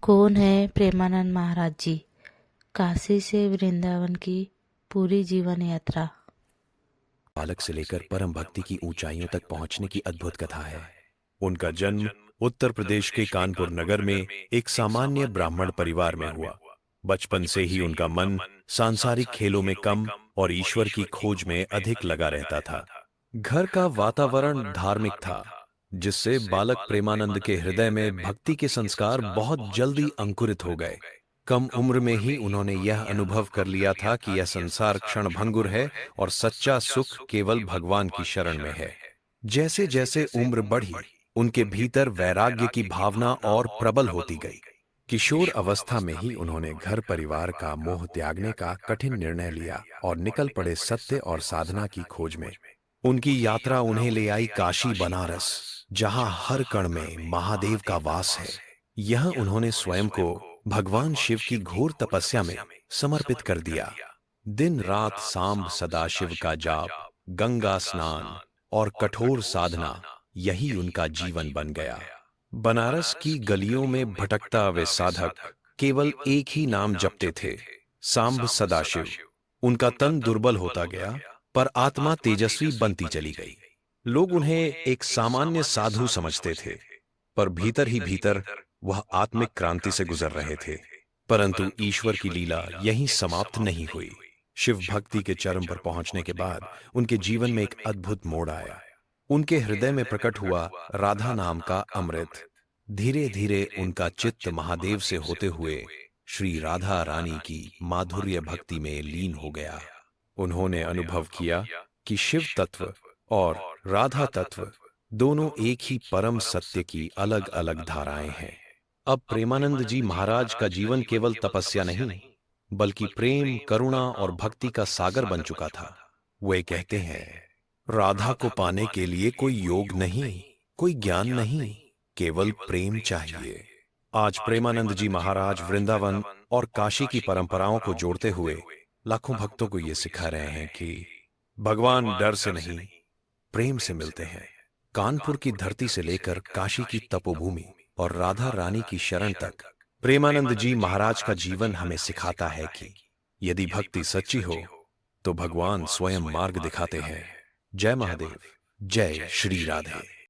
कौन है प्रेमानंद महाराज जी? काशी से वृंदावन की पूरी जीवन यात्रा। बालक से लेकर परम भक्ति की ऊंचाइयों तक पहुंचने की अद्भुत कथा है। उनका जन्म उत्तर प्रदेश के कानपुर नगर में एक सामान्य ब्राह्मण परिवार में हुआ। बचपन से ही उनका मन सांसारिक खेलों में कम और ईश्वर की खोज में अधिक लगा रहता था। घर का वातावरण धार्मिक था, जिससे बालक प्रेमानंद के हृदय में भक्ति के संस्कार बहुत जल्दी अंकुरित हो गए। कम उम्र में ही उन्होंने यह अनुभव कर लिया था कि यह संसार क्षणभंगुर है और सच्चा सुख केवल भगवान की शरण में है। जैसे जैसे उम्र बढ़ी, उनके भीतर वैराग्य की भावना और प्रबल होती गई। किशोर अवस्था में ही उन्होंने घर परिवार का मोह त्यागने का कठिन निर्णय लिया और निकल पड़े सत्य और साधना की खोज में। उनकी यात्रा उन्हें ले आई काशी बनारस, जहां हर कण में महादेव का वास है। यह उन्होंने स्वयं को भगवान शिव की घोर तपस्या में समर्पित कर दिया। दिन रात सांब सदाशिव का जाप, गंगा स्नान और कठोर साधना, यही उनका जीवन बन गया। बनारस की गलियों में भटकता वे साधक केवल एक ही नाम जपते थे, सांब सदाशिव। उनका तन दुर्बल होता गया, पर आत्मा तेजस्वी बनती चली गई। लोग उन्हें एक सामान्य साधु समझते थे, पर भीतर ही भीतर वह आत्मिक क्रांति से गुजर रहे थे। परंतु ईश्वर की लीला यहीं समाप्त नहीं हुई। शिव भक्ति के चरम पर पहुंचने के बाद उनके जीवन में एक अद्भुत मोड़ आया। उनके हृदय में प्रकट हुआ राधा नाम का अमृत। धीरे धीरे उनका चित्त महादेव से होते हुए श्री राधा रानी की माधुर्य भक्ति में लीन हो गया। उन्होंने अनुभव किया कि शिव तत्व और राधा तत्व दोनों एक ही परम सत्य की अलग अलग धाराएं हैं। अब प्रेमानंद जी महाराज का जीवन केवल तपस्या नहीं, बल्कि प्रेम, करुणा और भक्ति का सागर बन चुका था। वे कहते हैं, राधा को पाने के लिए कोई योग नहीं, कोई ज्ञान नहीं, केवल प्रेम चाहिए। आज प्रेमानंद जी महाराज वृंदावन और काशी की परंपराओं को जोड़ते हुए लाखों भक्तों को ये सिखा रहे हैं कि भगवान डर से नहीं, प्रेम से मिलते हैं। कानपुर की धरती से लेकर काशी की तपोभूमि और राधा रानी की शरण तक, प्रेमानंद जी महाराज का जीवन हमें सिखाता है कि यदि भक्ति सच्ची हो तो भगवान स्वयं मार्ग दिखाते हैं। जय महादेव, जय श्री राधे।